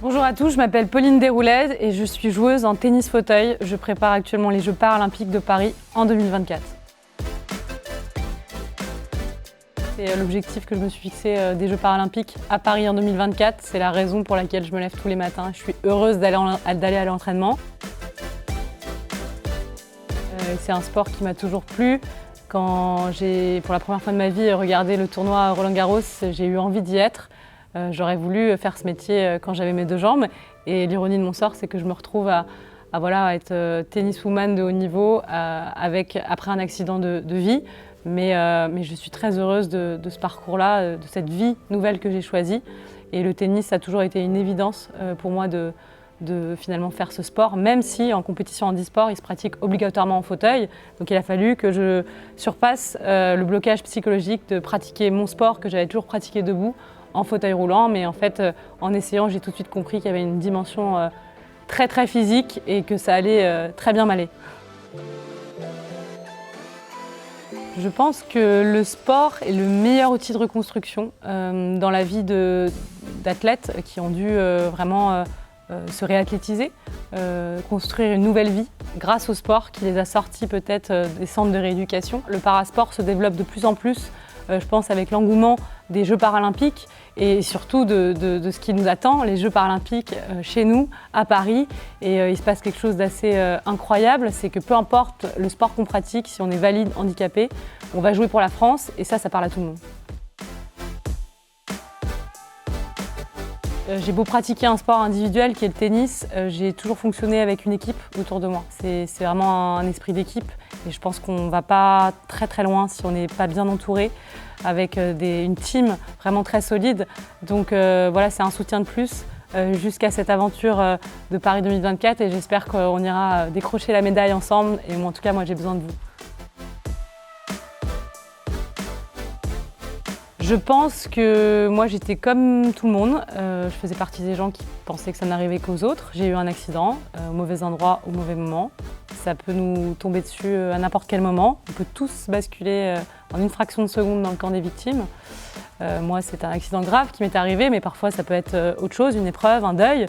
Bonjour à tous, je m'appelle Pauline Desroulettes et je suis joueuse en tennis fauteuil. Je prépare actuellement les Jeux paralympiques de Paris en 2024. C'est l'objectif que je me suis fixé des Jeux paralympiques à Paris en 2024. C'est la raison pour laquelle je me lève tous les matins. Je suis heureuse d'aller à l'entraînement. C'est un sport qui m'a toujours plu. Quand j'ai, pour la première fois de ma vie, regardé le tournoi Roland-Garros, j'ai eu envie d'y être. J'aurais voulu faire ce métier quand j'avais mes deux jambes. Et l'ironie de mon sort, c'est que je me retrouve à être tenniswoman de haut niveau après un accident de vie. Mais je suis très heureuse de ce parcours-là, de cette vie nouvelle que j'ai choisie. Et le tennis a toujours été une évidence pour moi de finalement faire ce sport, même si en compétition handisport, il se pratique obligatoirement en fauteuil. Donc il a fallu que je surpasse le blocage psychologique de pratiquer mon sport que j'avais toujours pratiqué debout en fauteuil roulant. Mais en fait, en essayant, j'ai tout de suite compris qu'il y avait une dimension très très physique et que ça allait très bien m'aller. Je pense que le sport est le meilleur outil de reconstruction dans la vie d'athlètes qui ont dû vraiment se réathlétiser, construire une nouvelle vie grâce au sport qui les a sortis peut-être des centres de rééducation. Le parasport se développe de plus en plus, je pense, avec l'engouement des Jeux paralympiques et surtout de ce qui nous attend, les Jeux paralympiques chez nous, à Paris. Et il se passe quelque chose d'assez incroyable, c'est que peu importe le sport qu'on pratique, si on est valide, handicapé, on va jouer pour la France et ça parle à tout le monde. J'ai beau pratiquer un sport individuel qui est le tennis, j'ai toujours fonctionné avec une équipe autour de moi. C'est vraiment un esprit d'équipe et je pense qu'on ne va pas très très loin si on n'est pas bien entouré avec une team vraiment très solide. Donc voilà, c'est un soutien de plus jusqu'à cette aventure de Paris 2024 et j'espère qu'on ira décrocher la médaille ensemble et en tout cas moi j'ai besoin de vous. Je pense que moi j'étais comme tout le monde, je faisais partie des gens qui pensaient que ça n'arrivait qu'aux autres. J'ai eu un accident au mauvais endroit, au mauvais moment. Ça peut nous tomber dessus à n'importe quel moment. On peut tous basculer en une fraction de seconde dans le camp des victimes. Moi c'est un accident grave qui m'est arrivé, mais parfois ça peut être autre chose, une épreuve, un deuil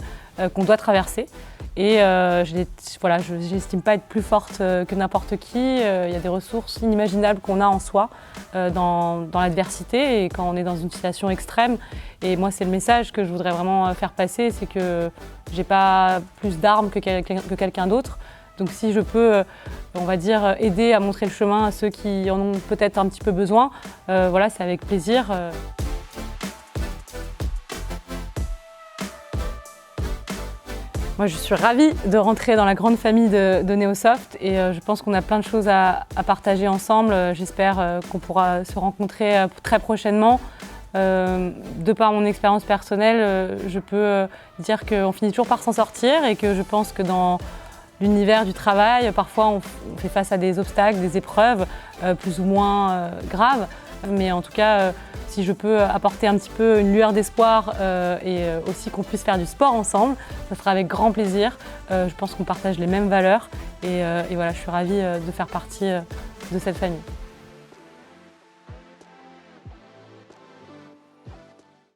qu'on doit traverser. Et je n'estime pas être plus forte que n'importe qui. Il y a des ressources inimaginables qu'on a en soi dans l'adversité et quand on est dans une situation extrême. Et moi, c'est le message que je voudrais vraiment faire passer, c'est que j'ai pas plus d'armes que quelqu'un d'autre. Donc si je peux, on va dire, aider à montrer le chemin à ceux qui en ont peut-être un petit peu besoin, voilà, c'est avec plaisir. Moi, je suis ravie de rentrer dans la grande famille de Neosoft et je pense qu'on a plein de choses à partager ensemble. J'espère qu'on pourra se rencontrer très prochainement. De par mon expérience personnelle, je peux dire qu'on finit toujours par s'en sortir et que je pense que dans l'univers du travail, parfois on fait face à des obstacles, des épreuves plus ou moins graves. Mais en tout cas, si je peux apporter un petit peu une lueur d'espoir et aussi qu'on puisse faire du sport ensemble, ça sera avec grand plaisir. Je pense qu'on partage les mêmes valeurs et voilà, je suis ravie de faire partie de cette famille.